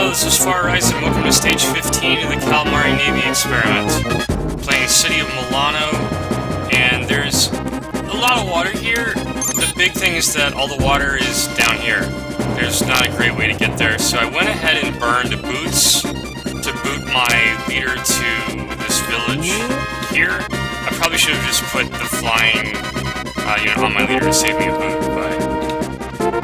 Hello, this is Far Rise and welcome to Stage 15 of the Calimari Navy experiment. Playing the city of Malano, and there's a lot of water here. The big thing is that all the water is down here. There's not a great way to get there, so I went ahead and burned boots to boot my leader to this village here. I probably should have just put the flying unit on my leader to save me a boot,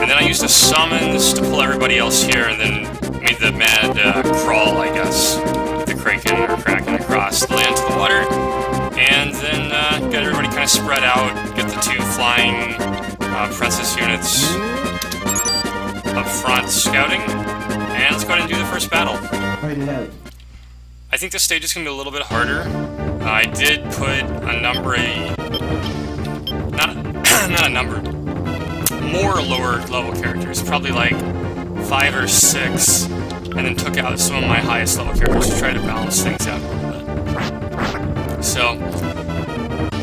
and then I used the summons to pull everybody else here, and then made the mad crawl, I guess, with the Kraken or Kraken across the land to the water, and then got everybody kind of spread out, get the two flying princess units up front scouting, and let's go ahead and do the first battle. Write it out. I think this stage is going to be a little bit harder. I did put a number, not a number, more lower level characters, probably like 5 or 6, and then took out some of my highest level characters to try to balance things out a little bit. So,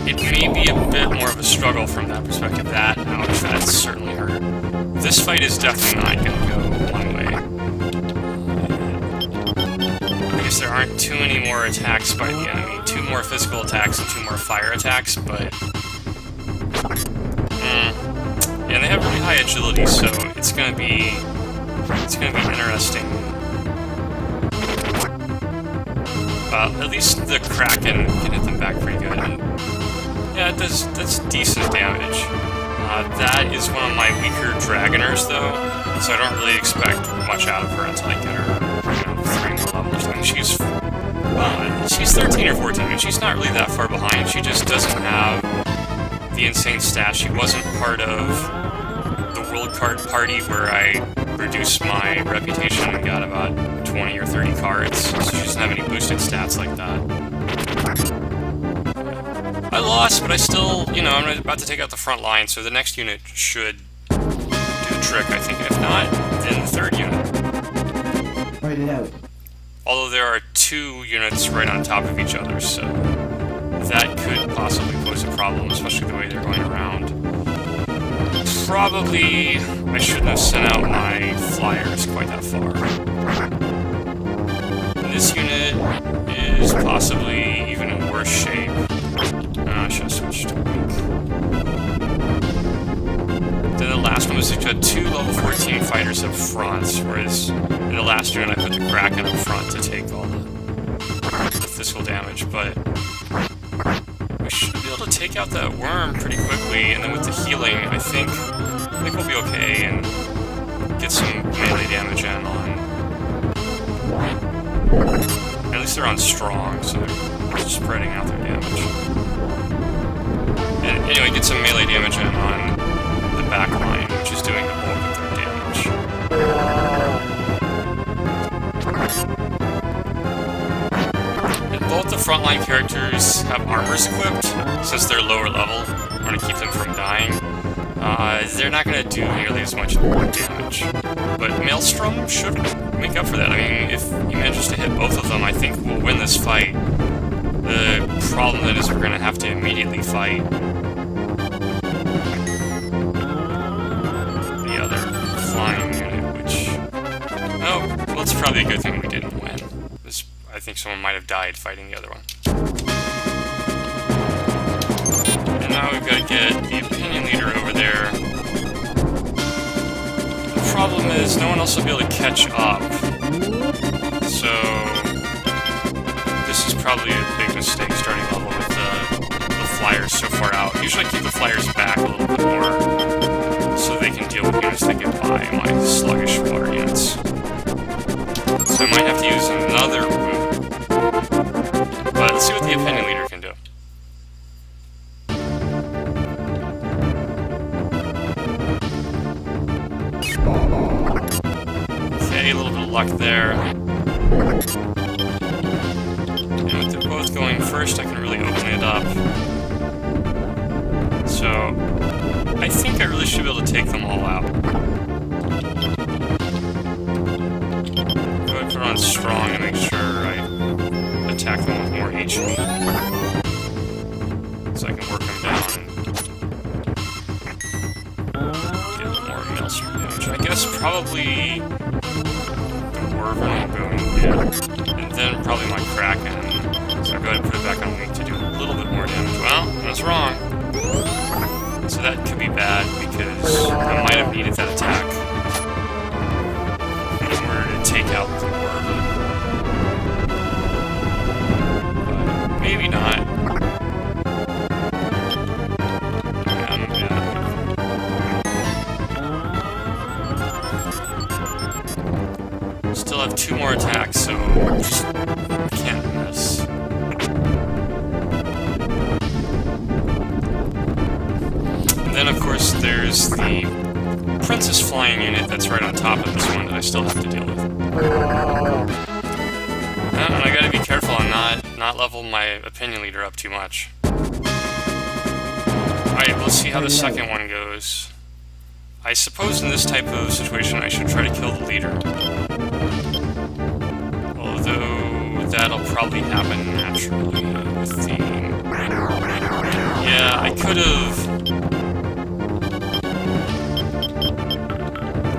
it may be a bit more of a struggle from that perspective. That's certainly hurt. This fight is definitely not going to go one way. I guess there aren't too many more attacks by the enemy. 2 more physical attacks and 2 more fire attacks, but... and they have really high agility, so it's gonna be interesting. At least the Kraken can hit them back pretty good. And yeah, that's decent damage. That is one of my weaker Dragoners, though, so I don't really expect much out of her until I get her, 3 more levels. I mean, she's 13 or 14. I mean, she's not really that far behind. She just doesn't have the insane stats. She wasn't part of the World Card party where I reduced my reputation and got about 20 or 30 cards, so she doesn't have any boosted stats like that. I lost, but I still, I'm about to take out the front line, so the next unit should do the trick, I think. If not, then the third unit. Write it out. Although there are 2 units right on top of each other, so that could possibly pose a problem, especially the way they're going around. Probably I shouldn't have sent out my flyers quite that far. And this unit is possibly even in worse shape. I should have switched to weak. Then the last one was to put 2 level 14 fighters up front, whereas in the last unit I put the Kraken up front to take all the physical damage, but we should be able to take out that worm pretty quickly, and then with the healing, I think we'll be okay and get some melee damage in on... At least they're on strong, so they're spreading out their damage. And anyway, get some melee damage in on the back line, which is doing the bulk of their damage. And both the frontline characters have armors equipped, since they're lower level. We're going to keep them from dying. They're not going to do nearly as much damage. But Maelstrom should make up for that. I mean, if he manages to hit both of them, I think we'll win this fight. The problem then is we're going to have to immediately fight the other flying unit, which... Oh, well, it's probably a good thing we didn't win. I think someone might have died fighting the other one. And now we've got to get the opinion leader over there. The problem is no one else will be able to catch up. So this is probably a big mistake starting level with the flyers so far out. Usually I keep the flyers back a little bit more so they can deal with units that get by my sluggish water units. So I might have to use another route. But let's see what the opinion leader can do. Okay, a little bit of luck there. And with them both going first, I can really open it up. So, I think I really should be able to take them all out. Go ahead and put on strong and make sure I attack them with more HP. So I can work them down and get more Maelstrom damage. I guess probably the Mervyn and Boone, yeah. And then probably my Kraken. So I'll go ahead and put it back on weak to do a little bit more damage. Well, I was wrong. So that could be bad, because I might have needed that attack in order to take out the Mervyn. But maybe not. Still have 2 more attacks, so just can't miss. And then, of course, there's the Princess Flying unit that's right on top of this one that I still have to deal with. And I gotta be careful and not level my opinion leader up too much. Alright, let's see how the second one goes. I suppose in this type of situation I should try to kill the leader. Although that'll probably happen naturally with the... Yeah, I could have...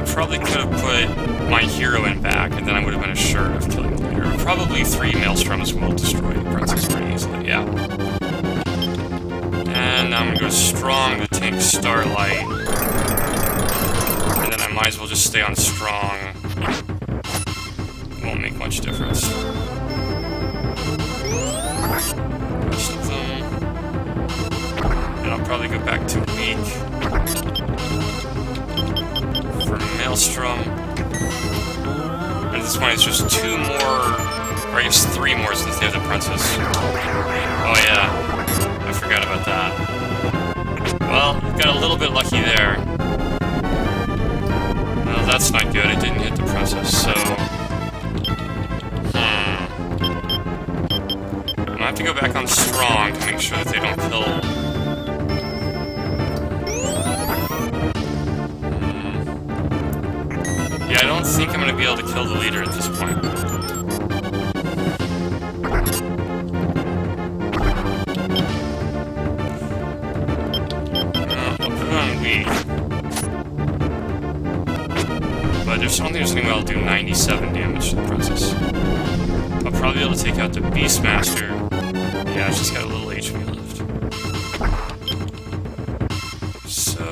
Probably could have put my hero in back, and then I would have been assured of killing the leader. Probably 3 Maelstroms will destroy the princess pretty easily, yeah. And now I'm gonna go strong to tank Starlight. And then I might as well just stay on strong. Won't make much difference. Rest of them. And I'll probably go back to weak for Maelstrom. And at this point it's just 2 more, or I guess 3 more since they have the princess. Oh yeah, I forgot about that. Well, got a little bit lucky there. No, that's not good, it didn't hit the princess, so... I'm gonna have to go back on strong to make sure that they don't kill... Yeah, I don't think I'm gonna be able to kill the leader at this point. I'll put it on weak. But I don't think there's any way I'll do 97 damage to the princess. I'll probably be able to take out the Beastmaster. Yeah, she's got a little HP left. So...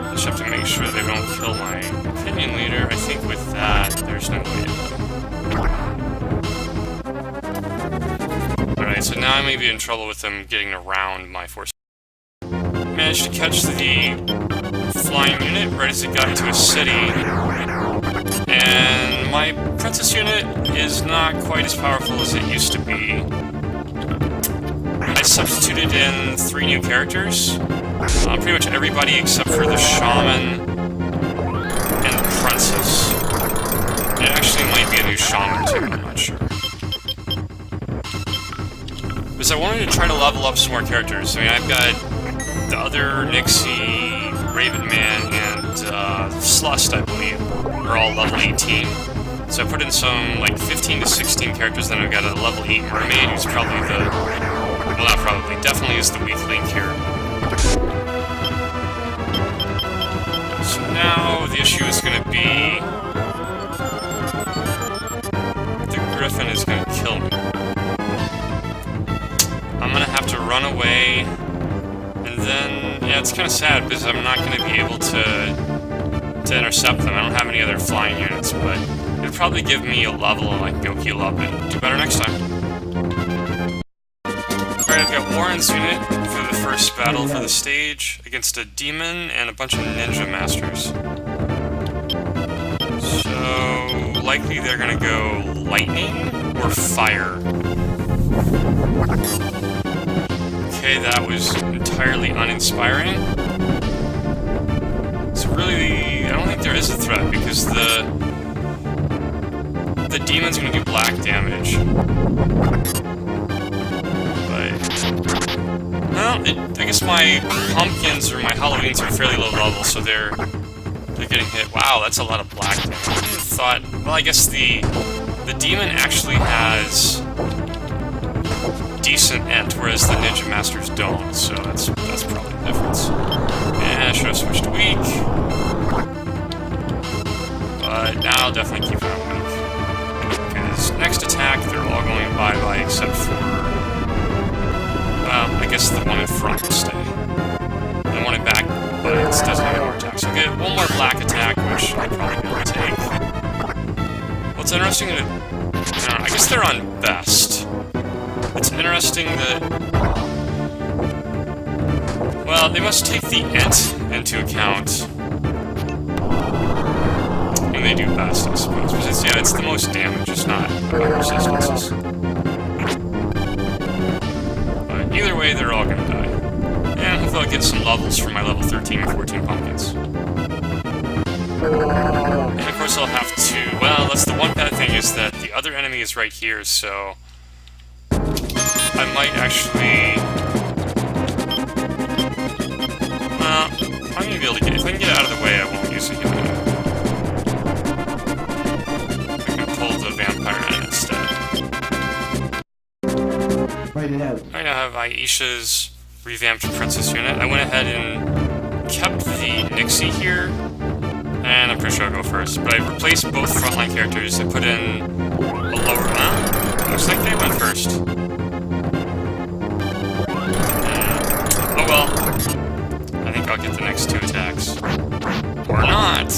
I just have to make sure they don't kill my opinion leader. I think with that, there's no way to... Alright, so now I may be in trouble with them getting around my force. Managed to catch the flying unit right as it got into a city, and my princess unit is not quite as powerful as it used to be. I substituted in 3 new characters, pretty much everybody except for the shaman and the princess. It actually might be a new shaman too, I'm not sure. Because I wanted to try to level up some more characters. I mean, I've got the other Nixie, Raven Man, and Slust, I believe, are all level 18. So I put in some, like, 15 to 16 characters, then I've got a level 8 mermaid, who's probably the... Well, not probably, definitely is the weak link here. So now the issue is going to be... The Griffin is going to kill me. I'm going to have to run away... And then, yeah, it's kind of sad because I'm not going to be able to intercept them. I don't have any other flying units, but it'd probably give me a level and I can go heal up and do better next time. Alright, I've got Warren's unit for the first battle for the stage against a demon and a bunch of ninja masters. So, likely they're going to go lightning or fire. Okay, that was entirely uninspiring. So really, I don't think there is a threat, because the demon's gonna do black damage. But... Well, I guess my pumpkins or my Halloweens are fairly low level, so they're getting hit. Wow, that's a lot of black damage. I thought... Well, I guess the demon actually has... decent ent, whereas the ninja masters don't, so that's probably the difference. And I've switched to weak. But now I'll definitely keep it on weak. Because next attack, they're all going bye-bye except for... well, I guess the one in front will stay. The one in back, but it doesn't have any more attacks. So I'll get one more black attack, which I'll probably be able to take. What's interesting is... I guess they're on best. It's interesting that... well, they must take the int into account when they do best, I suppose. Because yeah, it's the most damage, it's not about resistances. But either way, they're all gonna die. And hopefully I'll get some levels for my level 13 and 14 pumpkins. And of course I'll have to... well, that's the one bad thing, is that the other enemy is right here, so... I might actually... well, I'm gonna be able to get... if I can get out of the way, I won't use it yet. I can pull the vampire in instead. Write it out. I now have Aisha's revamped princess unit. I went ahead and kept the Nixie here, and I'm pretty sure I'll go first. But I replaced both frontline characters. I put in a lower... well, looks like they went first. Oh well. I think I'll get the next two attacks. Or not!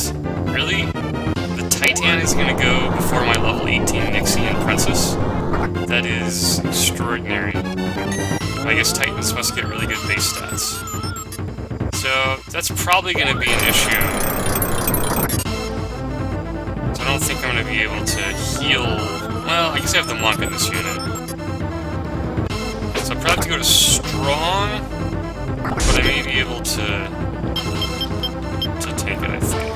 Really? The Titan is gonna go before my level 18 Nixie and Princess? That is extraordinary. I guess Titans must get really good base stats. So, that's probably gonna be an issue. So I don't think I'm gonna be able to heal... well, I guess I have the monk in this unit. So I'll probably have to go to strong, but I may be able to take it, I think.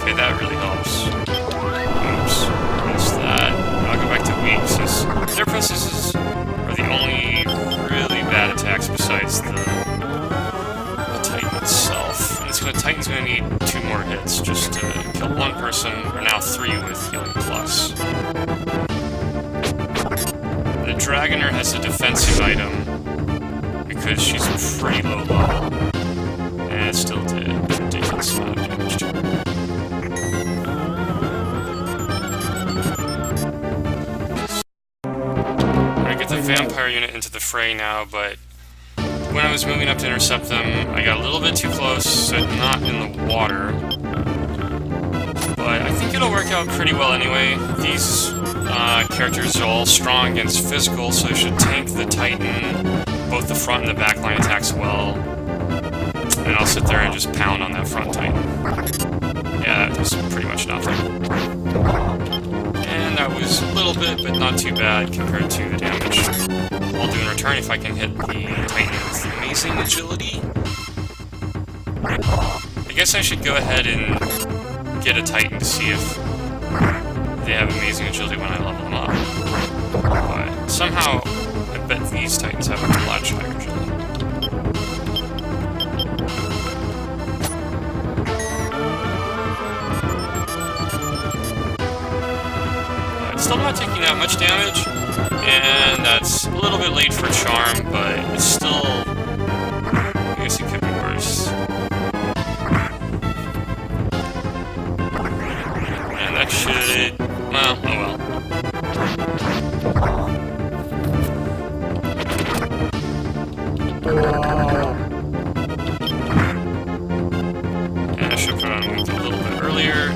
Okay, that really helps. Oops, missed that. I'll go back to weak, since their princesses are the only really bad attacks besides the Titan itself. And Titan's gonna need 2 more hits just to kill one person, or now 3 with healing plus. The Dragoner has a defensive item, because she's pretty low level, and it still did a ridiculous amount of damage to her. I'm gonna get the vampire unit into the fray now, but when I was moving up to intercept them, I got a little bit too close, so not in the water. But I think it'll work out pretty well anyway. These characters are all strong against physical, so they should tank the Titan. Both the front and the back line attacks well. And I'll sit there and just pound on that front Titan. Yeah, that does pretty much nothing. And that was a little bit, but not too bad compared to the damage I'll do in return if I can hit the Titan with amazing agility. I guess I should go ahead and get a Titan to see if they have amazing agility when I level them up. But somehow, I bet these Titans have a lot higher agility. Still not taking that much damage, and that's a little bit late for Charm, but it's still... I guess it could be worse. And that should... well, oh well. And I should put on Wink a little bit earlier,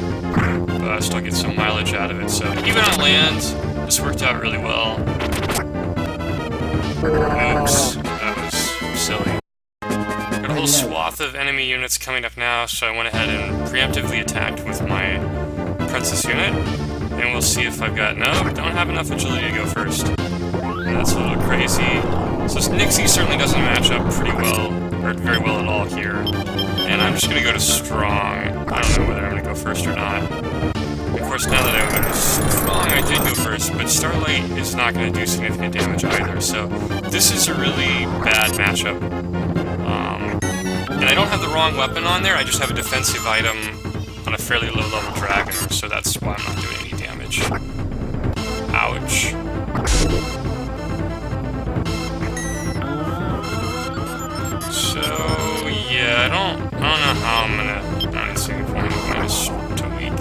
but I still get some mileage out of it. So even on land, this worked out really well. Oops, that was silly. Got a whole swath of enemy units coming up now, so I went ahead and preemptively attacked with my Princess unit. And we'll see if I've got... no, don't have enough agility to go first. And that's a little crazy. So this Nixie certainly doesn't match up pretty well, or very well at all here. And I'm just going to go to strong. I don't know whether I'm going to go first or not. Of course, now that I went strong, I did go first, but Starlight is not going to do significant damage either, so this is a really bad matchup. And I don't have the wrong weapon on there, I just have a defensive item on a fairly low-level Dragoner, so that's why I'm not doing any damage. Ouch. So, yeah. I don't know how I'm gonna... I'm just too weak.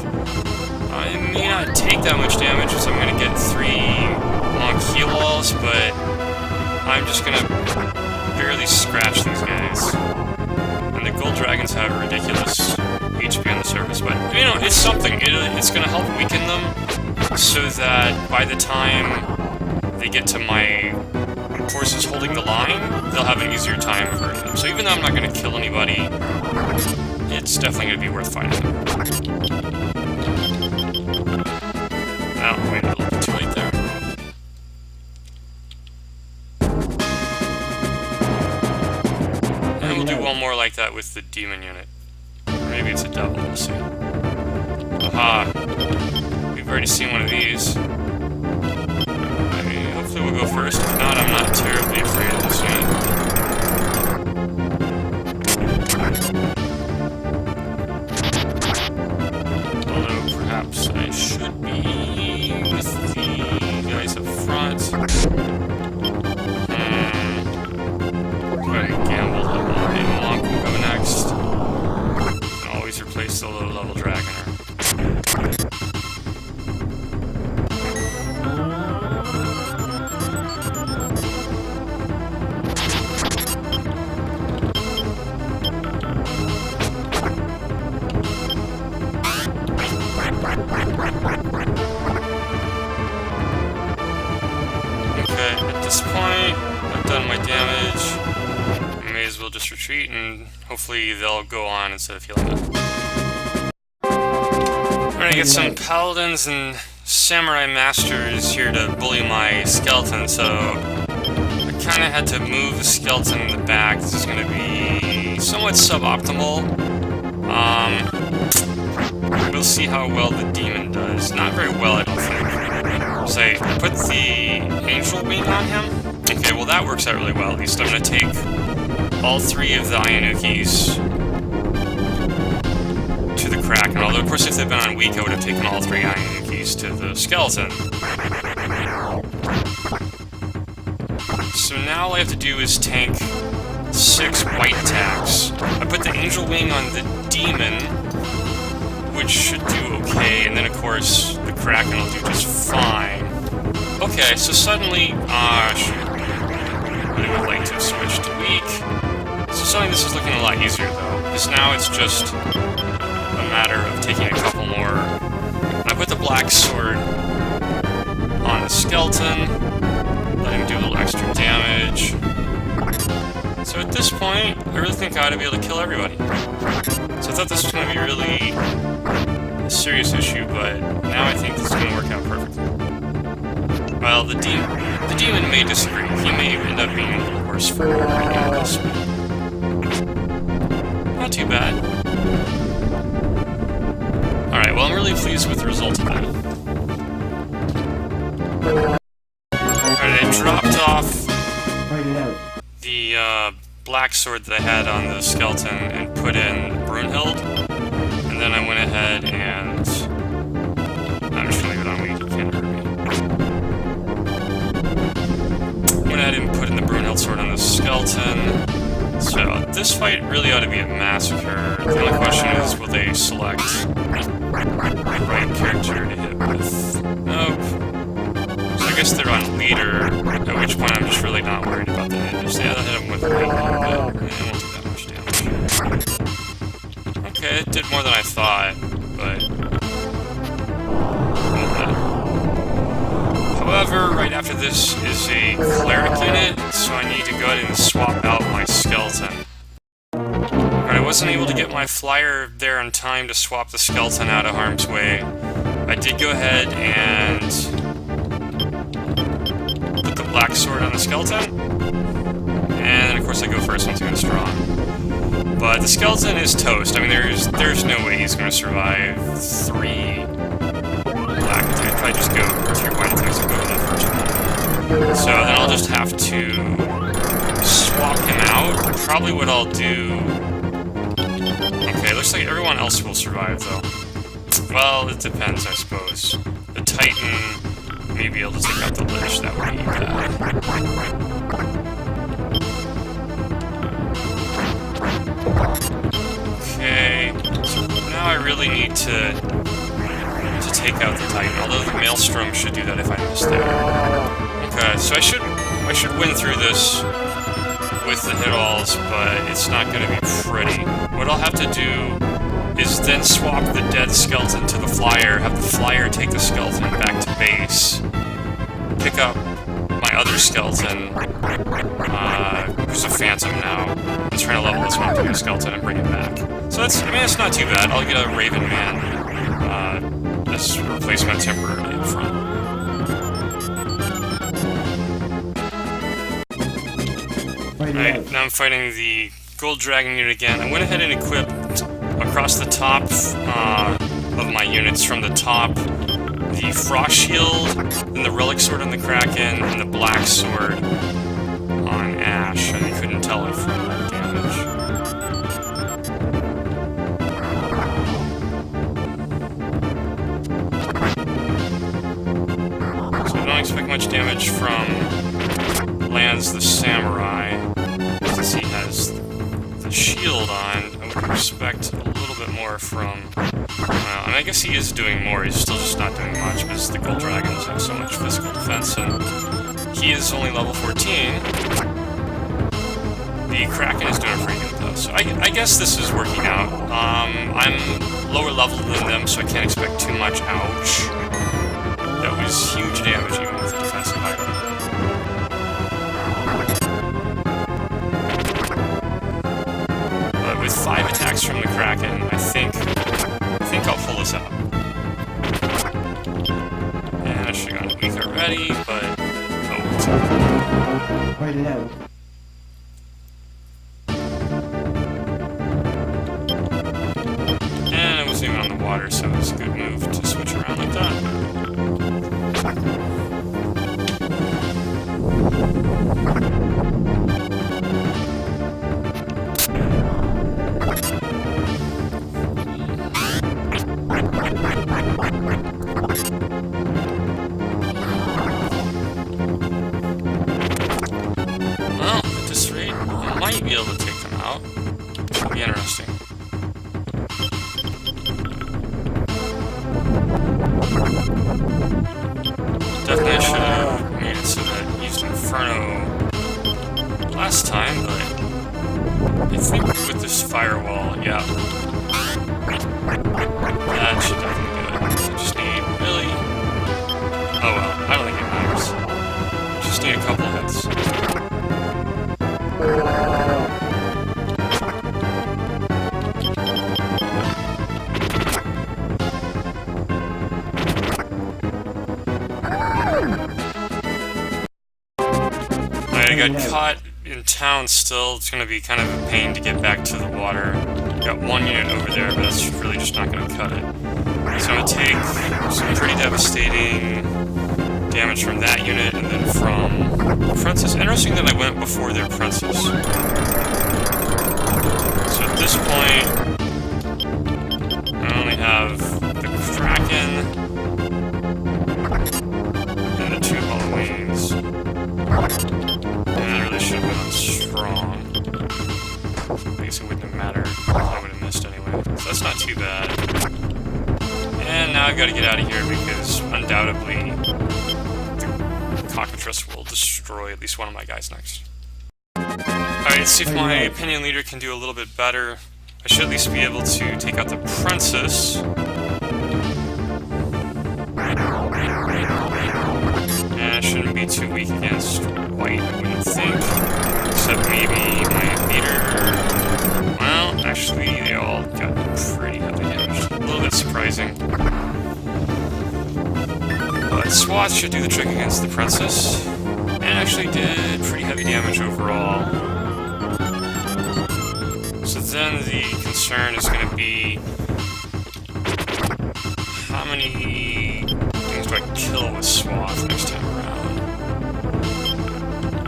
I may not take that much damage, because I'm gonna get 3 long heal walls, but I'm just gonna barely scratch these guys. And the gold dragons have ridiculous HP on the surface, but, you know, it's something. It's gonna help weaken them, so that by the time they get to my forces holding the line, they'll have an easier time averting them. So even though I'm not going to kill anybody, it's definitely going to be worth fighting them. Oh, wait, a little bit too late there. And we'll do one more like that with the demon unit. Or maybe it's a double, we'll see. Aha! We've already seen one of these. Hopefully we'll go first. If not, I'm not terribly afraid of this unit. Although, perhaps I should be with the guys up front. Go ahead and gamble that one. Monk will go next. And always replace the low-level Dragoner. Just retreat, and hopefully they'll go on instead of healing up. We're gonna get some paladins and samurai masters here to bully my skeleton, so I kinda had to move the skeleton in the back. This is gonna be somewhat suboptimal. We'll see how well the demon does. Not very well, I don't think. So I put the angel wing on him. Okay, well that works out really well. At least I'm gonna take all 3 of the Ianukis to the Kraken. Although, of course, if they'd been on weak, I would have taken all 3 Ianukis to the skeleton. So now all I have to do is tank 6 white attacks. I put the angel wing on the demon, which should do okay, and then, of course, the Kraken will do just fine. Okay, so suddenly, shoot. I would like to switch to weak. So suddenly this is looking a lot easier though, because now it's just a matter of taking a couple more. I put the black sword on the skeleton, let him do a little extra damage. So at this point, I really think I ought to be able to kill everybody. So I thought this was going to be really a serious issue, but now I think this is going to work out perfectly. Well, the demon may disagree. He may end up being a little worse for this. Not too bad. Alright, well I'm really pleased with the result of that. Alright, I dropped off the black sword that I had on the skeleton and put in Brunhild. And then I went ahead and... I'm just gonna leave it on weak, you can't hurt me. Went ahead and put in the Brunhild sword on the skeleton. So, this fight really ought to be a massacre. The only question is, will they select the right character to hit with? Nope. So I guess they're on leader, at which point I'm just really not worried about the ninjas. Yeah, they'll hit them with a little bit, but it won't do that much damage. Okay, it did more than I thought, but... However, right after this is a cleric unit, so I need to go ahead and swap out my skeleton. Alright, I wasn't able to get my flyer there in time to swap the skeleton out of harm's way. I did go ahead and put the black sword on the skeleton, and then of course I go first once I get strong. But the skeleton is toast. I mean, there's no way he's going to survive 3 black attacks. If I just go 3 white attacks, I'll go with that first one. So then I'll just have to swap him out. Probably what I'll do... Okay, looks like everyone else will survive, though. Well, it depends, I suppose. The Titan may be able to take out the Lich. That would be bad. probably need to take out the Titan, although the Maelstrom should do that if I missed it. Okay, so I should win through this with the hit-alls, but it's not going to be pretty. What I'll have to do is then swap the dead skeleton to the flyer, have the flyer take the skeleton back to base, pick up my other skeleton, who's a phantom now. I'm trying to level this one up to a skeleton and bring it back. So that's, I mean, it's not too bad. I'll get a Raven Man as replacement temporarily up front. Alright, now I'm fighting the Gold Dragon unit again. I went ahead and equipped across the top of my units from the top the Frost Shield, and the Relic Sword on the Kraken, and the Black Sword on Ash, and I couldn't tell it from that damage. So I don't expect much damage from Lance the Samurai, since he has the shield on. I would expect a little bit more from... and I guess he is doing more, he's still just not doing much, because the Gold Dragons have so much physical defense, and he is only level 14. The Kraken is doing pretty good, though, so I guess this is working out. I'm lower level than them, so I can't expect too much. Ouch. That was huge damage, even with the defensive item. But with 5 attacks from the Kraken, I think I'll pull this out. And I should have gotten weak already, but... oh, it's okay. Wait it out. And I wasn't even on the water, so it was a good move to switch around like that. Well, at this rate, I might be able to take them out. It'll be interesting. Definitely I should have made it so that I used Inferno last time, but I think with this firewall, yeah. That should definitely do it. I just need really... oh well, I don't think it matters. Just need a couple hits. I got caught in town still. It's going to be kind of a pain to get back to the water. Got one unit over there, but that's really just not going to cut it. So I'm going to take some pretty devastating damage from that unit, and then from the Princess. Interesting that I went before their Princess. So at this point, I only have the Kraken and the 2 Halloweens. And I really should have been on strong. I guess it wouldn't have mattered. I would have missed anyway. So that's not too bad. And now I've got to get out of here because undoubtedly the Cockatrice will destroy at least one of my guys next. Alright, let's see if my opinion leader can do a little bit better. I should at least be able to take out the Princess. And I shouldn't be too weak against white, I wouldn't think. Except maybe my leader... well, actually, they all got pretty heavily damaged. A little bit surprising. But Swath should do the trick against the Princess. And actually did pretty heavy damage overall. So then the concern is going to be... how many things do I kill with Swath next time around?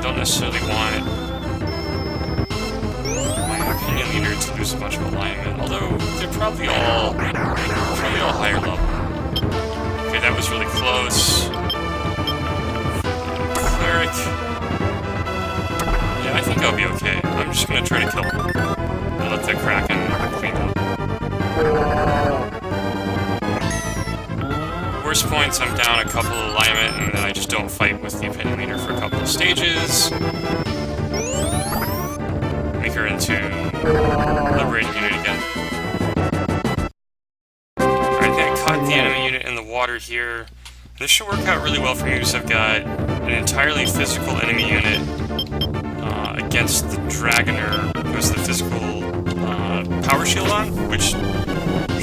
Don't necessarily want my opinion leader to lose a bunch of alignment, although they're probably all higher level. Okay, that was really close. Cleric. Yeah, I think I'll be okay. I'm just gonna try to kill him and let the Kraken clean up. first points, I'm down a couple of alignment, and then I just don't fight with the opinion leader for a couple of stages. Make her into liberating unit again. Alright, I think I caught the enemy unit in the water here. This should work out really well for me because I've got an entirely physical enemy unit against the Dragoner, who has the physical power shield on, which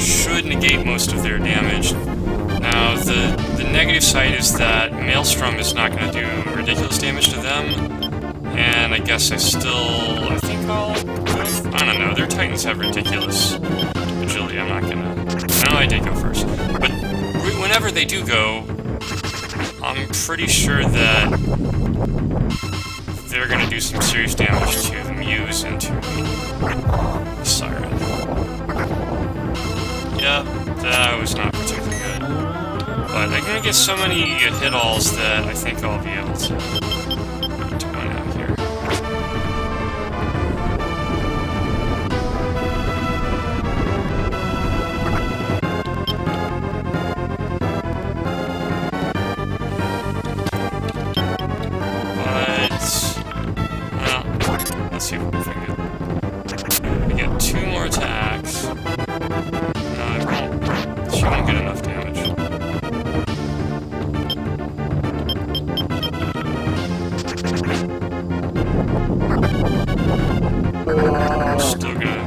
should negate most of their damage. Now, the negative side is that Maelstrom is not going to do ridiculous damage to them, and I guess I think I'll go, I don't know, their Titans have ridiculous agility, I'm not gonna, no, I did go first. But whenever they do go, I'm pretty sure that they're gonna do some serious damage to the Muse and to the Siren. Yep, that was not particularly good. But I'm gonna get so many hit-alls that I think I'll be able to win out here. Let's see what we can do. I get 2 more attacks. No, she won't get enough damage. Still gonna...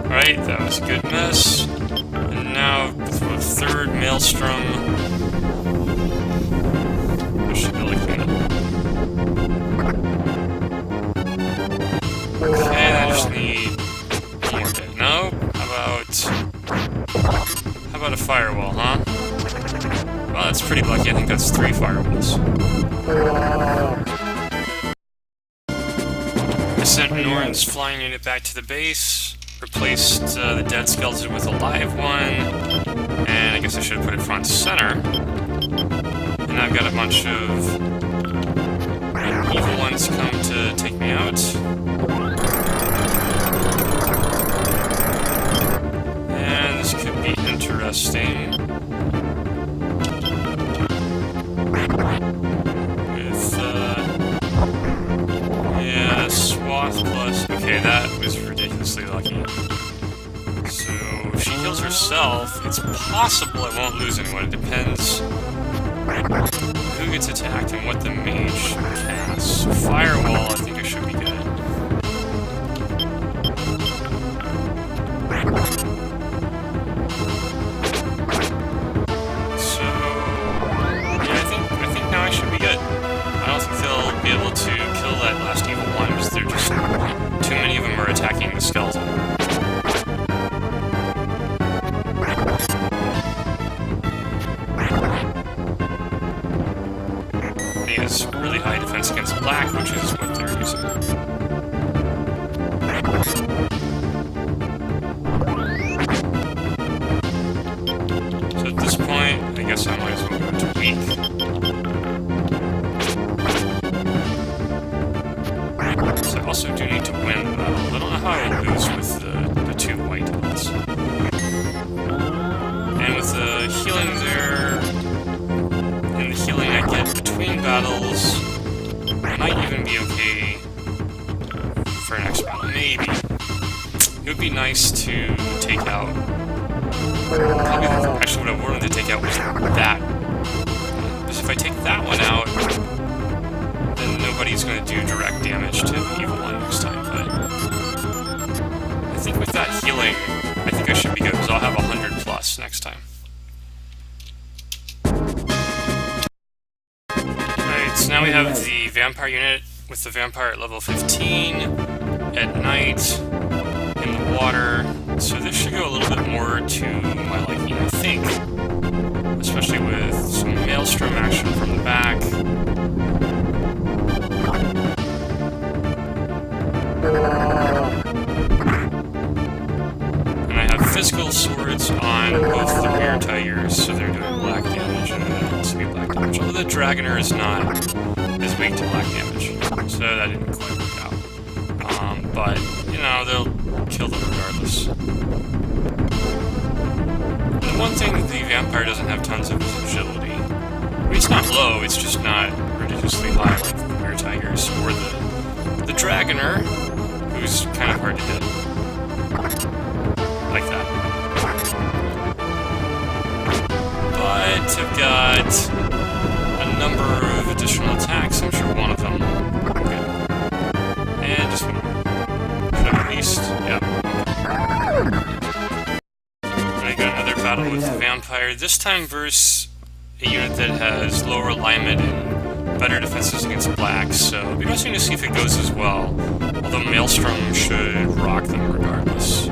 Alright, that was a good miss. And now, for a 3rd Maelstrom, I should be looking at. Okay, I just need one more bit. No? How about a firewall, huh? Well, that's pretty lucky. I think that's 3 firewalls. I sent Norn's flying unit back to the base, replaced the dead skeleton with a live one, and I guess I should have put it front and center. And I've got a bunch of evil ones come to take me out. And this could be interesting. With, yeah, Swath plus... Okay, that was ridiculously lucky. So, if she heals herself, it's possible I won't lose anyone. It depends who gets attacked and what the mage casts. Firewall, I think I should be good. So, yeah, I think now I should be good. I don't think they'll be able to kill that last evil one because they're just too many of them are attacking the skeleton. He has really high defense against black, which is what they're using. So at this point, I guess I might as well go to weak. So I also do need to win the battle. I don't know how I lose with the 2 white dots. And with the healing there, and the healing I get between battles, I might even be okay for next battle. Maybe. It would be nice to take out... Probably actually what I wanted to take out was that. Because if I take that one out, then nobody's going to do direct damage to the evil one next time. But I think with that healing, I think I should be good, because I'll have 100 plus next time. Alright, so now we have the vampire unit with the vampire at level 15 at night in the water. So this should go a little bit more to my liking, I think. Especially with some Maelstrom action from the back. And I have physical swords on both the rear tigers, so they're doing black damage, and it'll also be black damage. Although the Dragoner is not as weak to black damage, so that didn't quite work out. But, you know, they'll kill them regardless. The one thing, the vampire doesn't have tons of is agility. I mean, it's not low, it's just not ridiculously high like the Weird Tigers, or the Dragoner, who's kind of hard to hit. Like that. But I've got a number of additional attacks, I'm sure one of them. Okay. And just one more. Should have at least, yeah. I got another battle with the Vampire, this time versus a unit that has lower alignment and better defenses against blacks, so it'll be interesting to see if it goes as well, although Maelstrom should rock them regardless. A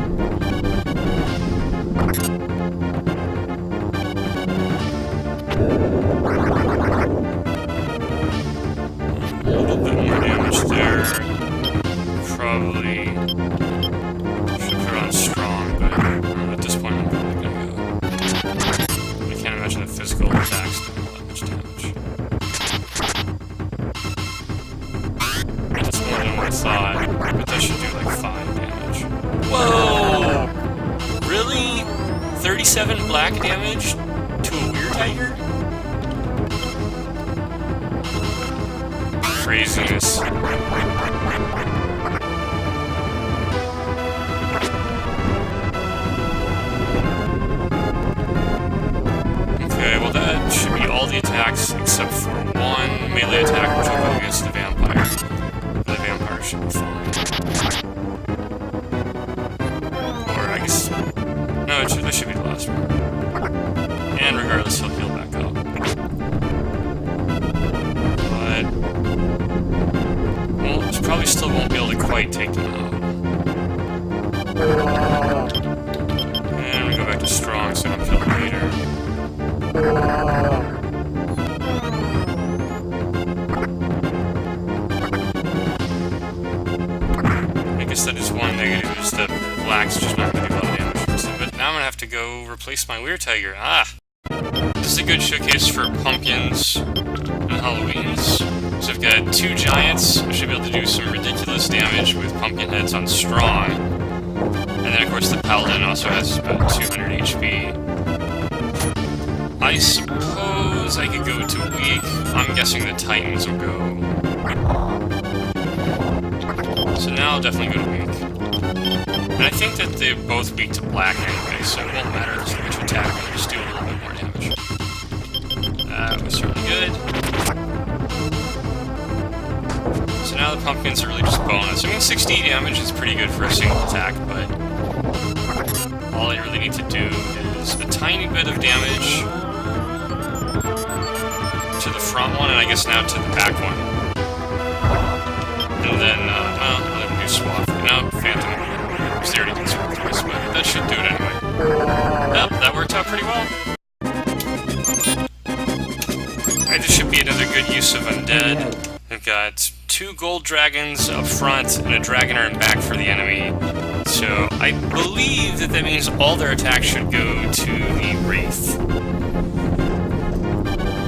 little bit more damage there. Probably should put on strong, but at this point I'm probably gonna go. I can't imagine that physical attacks do that much damage. That's more than what I thought, but that should do like 5 damage. Whoa! Really? 37 black damage to a Weird Tiger? Craziness. Okay, well that should be all the attacks except for one melee attack which will go against the vampire. The vampire should be fine. Or I guess... no, that should be the last one. And regardless, he'll heal back up. But... well, probably still won't be able to quite take them out. And we go back to strong so I don't kill him later. I guess that is one negative, is that black's just not going to do a lot of damage. But now I'm going to have to go replace my Weird Tiger. Ah! This is a good showcase for pumpkins and Halloweens. So I've got 2 giants, I should be able to do some ridiculous damage with pumpkin heads on strong. And then of course the paladin also has about 200 HP. I suppose I could go to weak. I'm guessing the titans will go. So now I'll definitely go to weak. And I think that they're both weak to black anyway, so it won't matter which attack, I'll just do a little bit more damage. That was certainly good. So now the pumpkins are really just bonus. I mean, 60 damage is pretty good for a single attack, but all I really need to do is a tiny bit of damage to the front one, and I guess now to the back one. And then, I'll let him do swath. And now Phantom, because they already did swath twice, but that should do it anyway. Yep, that worked out pretty well. Alright, this should be another good use of undead. I've got 2 gold dragons up front and a dragoner in back for the enemy. So I believe that that means all their attacks should go to the Wraith.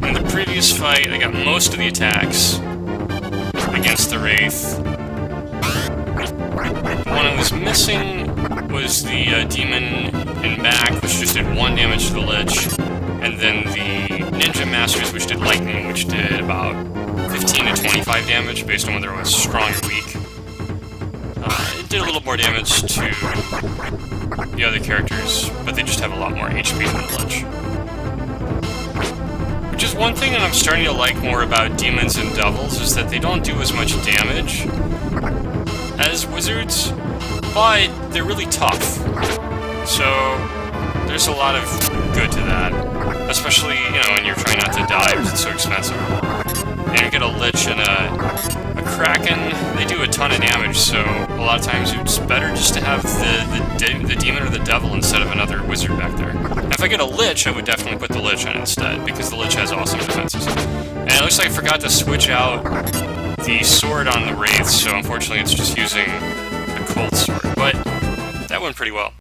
In the previous fight, I got most of the attacks against the Wraith. The one I was missing was the demon in back, which just did 1 damage to the Lich, and then the Ninja Masters, which did lightning, which did about 15 to 25 damage based on whether it was strong or weak. It did a little more damage to the other characters, but they just have a lot more HP than the Lich. Which is one thing that I'm starting to like more about demons and devils, is that they don't do as much damage as wizards, but they're really tough. So there's a lot of good to that. Especially, you know, when you're trying not to die because it's so expensive. And you get a Lich and a Kraken, they do a ton of damage, so a lot of times it's better just to have the demon or the devil instead of another wizard back there. Now, if I get a Lich, I would definitely put the Lich on instead, because the Lich has awesome defenses. And it looks like I forgot to switch out the sword on the Wraith, so unfortunately it's just using the cold sword, but that went pretty well.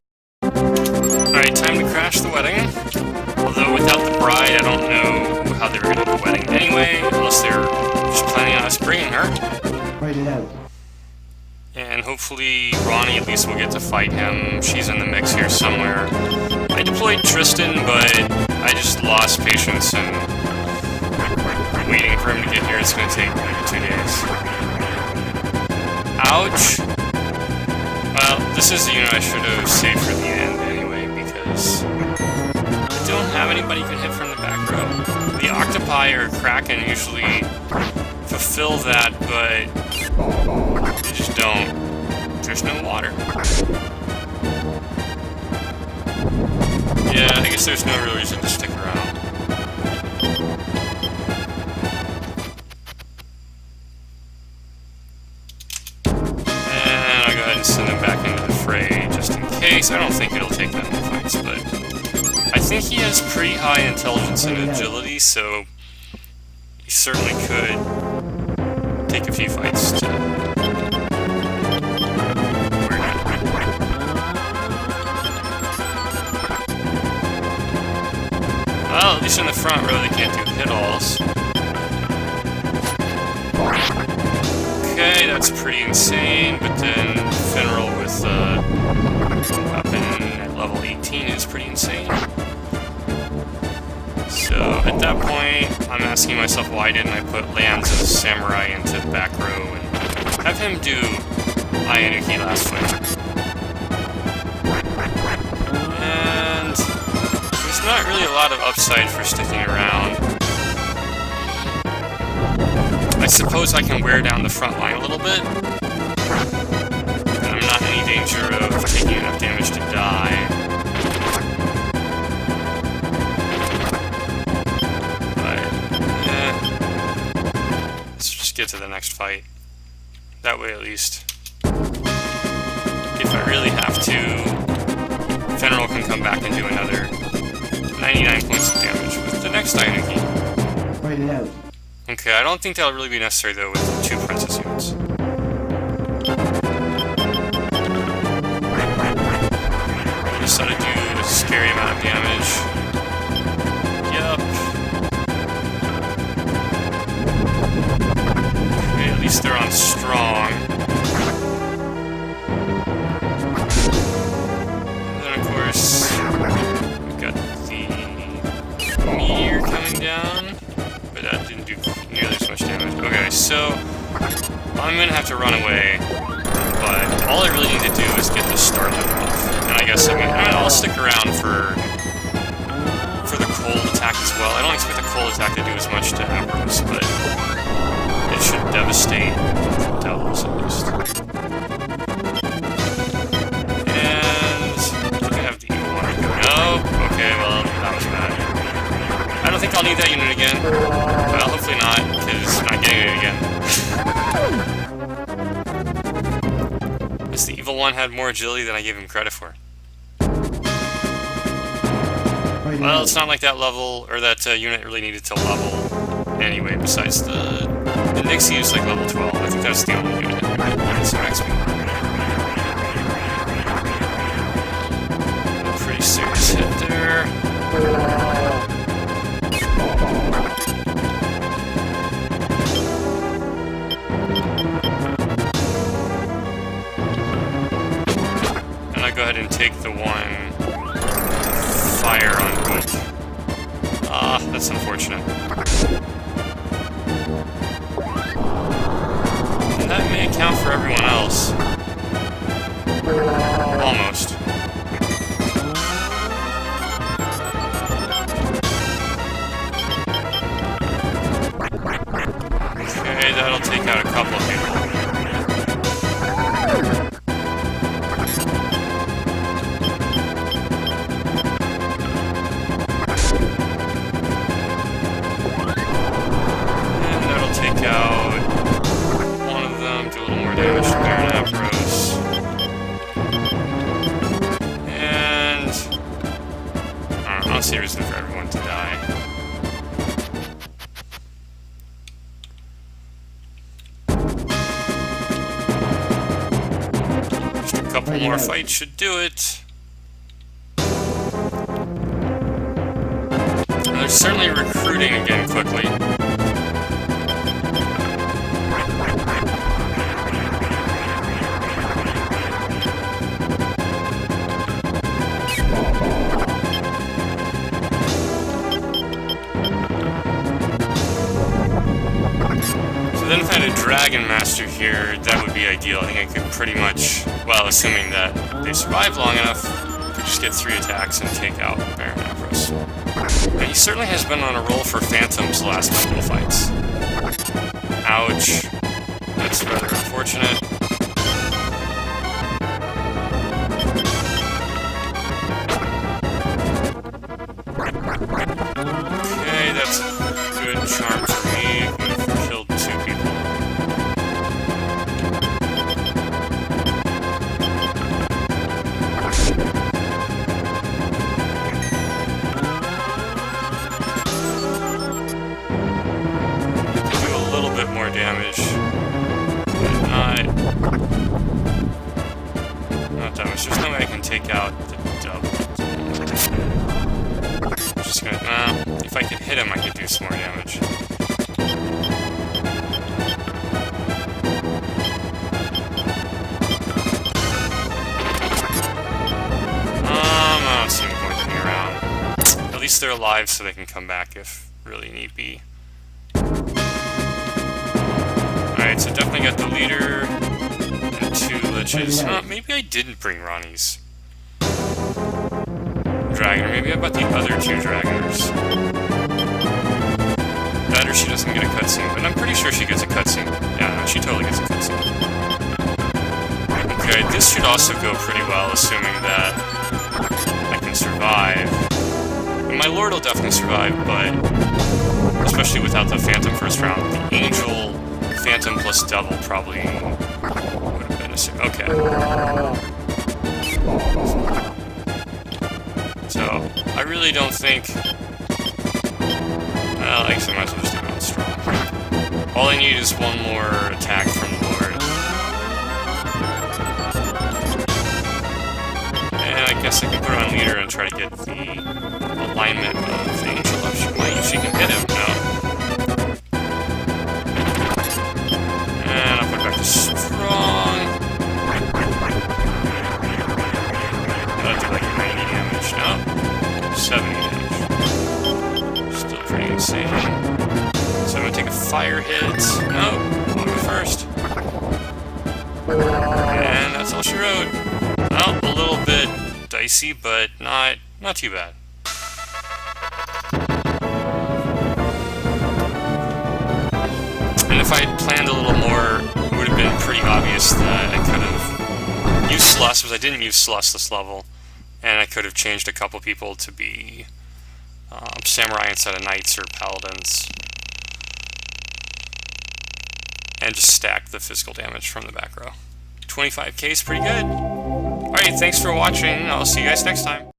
Alright, time to crash the wedding. Although without the bride, I don't know how they were going to do the wedding anyway, unless they're just planning on us bringing her. Write it out. And hopefully Ronnie at least will get to fight him. She's in the mix here somewhere. I deployed Tristan, but I just lost patience and waiting for him to get here. It's going to take maybe 2 days. Ouch! Well, this is the unit I should have saved for the end anyway, because I don't have anybody who can hit from the back row. The Octopi or Kraken usually fulfill that, but they just don't. There's no water. Yeah, I guess there's no real reason to stick around. And I'll go ahead and send him back into the fray just in case. I don't think it'll take that many fights, but I think he has pretty high intelligence and agility, so he certainly could take a few fights to... Well, at least in the front row they can't do hit-alls. Okay, that's pretty insane, but then Finral with weapon at level 18 is pretty insane. So at that point, I'm asking myself why didn't I put Lambs as a samurai into the back row and have him do Ayanuki last fight. And there's not really a lot of upside for sticking around. I suppose I can wear down the front line a little bit, and I'm not in any danger of taking enough damage to die. Let's just get to the next fight. That way, at least, if I really have to, Fenrir can come back and do another 99 points of damage with the next Ayanuki. Write it out. Okay, I don't think that'll really be necessary, though, with 2 princess units. I just ought to do a scary amount of damage. Yup. Okay, at least they're on strong. And then, of course, we've got the meteor coming down, but that didn't do nearly as much damage. Okay, so I'm gonna have to run away, but all I really need to do is get the starlight off. And I guess I'll stick around for the cold attack as well. I don't expect the cold attack to do as much to Ambrose, but it should devastate Delos at least. And I have the evil one go. No, okay, well that was bad. I don't think I'll need that unit again. Well, hopefully not, because I'm not getting it again. Because the evil one had more agility than I gave him credit for. Well, it's not like that level, or that unit really needed to level anyway, besides the Nixie is like level 12. I think that's the only unit that needs some XP. Pretty serious hit there. Go ahead and take the one fire on Hook. Ah, that's unfortunate. And that may account for everyone else. Almost. Okay, that'll take out a couple of people. Reason for everyone to die. Just a couple more fights should do it. And they're certainly recruiting again quickly. Dragon Master here, that would be ideal. I think I could pretty much, well, assuming that they survive long enough, could just get 3 attacks and take out Baron Avarice. And he certainly has been on a roll for Phantoms the last couple of fights. Ouch. That's rather unfortunate. Okay, that's a good charm for me. I've killed 2 people. Do a little bit more damage, but not damage. There's no way I can take out the double. Just gonna, if I could hit him, I could do some more damage. I don't see any point in me around. At least they're alive so they can come back if really need be. Alright, so definitely got the leader and 2 liches. Maybe I didn't bring Ronnie's dragon, or maybe I bought the other 2 dragoners. That or she doesn't get a cutscene, but I'm pretty sure she gets a cutscene. Yeah, no, she totally gets a cutscene. Okay, this should also go pretty well, assuming that I can survive. And my lord will definitely survive, but especially without the Phantom first round, the Angel, Phantom plus Devil probably would have been a... Okay. So, I really don't think... Well, I guess I might as well just do it on strong. All I need is 1 more attack from the Lord. And I guess I can put her on leader and try to get the alignment of the Angel up. If she can hit him, no. And I'll put it back to strong. That'll do like 90 damage. No. 70 damage. Still pretty insane. So I'm gonna take a fire hit. No, I'll go first. And that's all she wrote. Well, a little bit dicey, but not too bad. And if I had planned a little more, it would have been pretty obvious that I could have used Sluss, because I didn't use Sluss this level, and I could have changed a couple people to be Samurai instead of Knights or Paladins, and just stack the physical damage from the back row. 25k is pretty good. Alright, thanks for watching. I'll see you guys next time.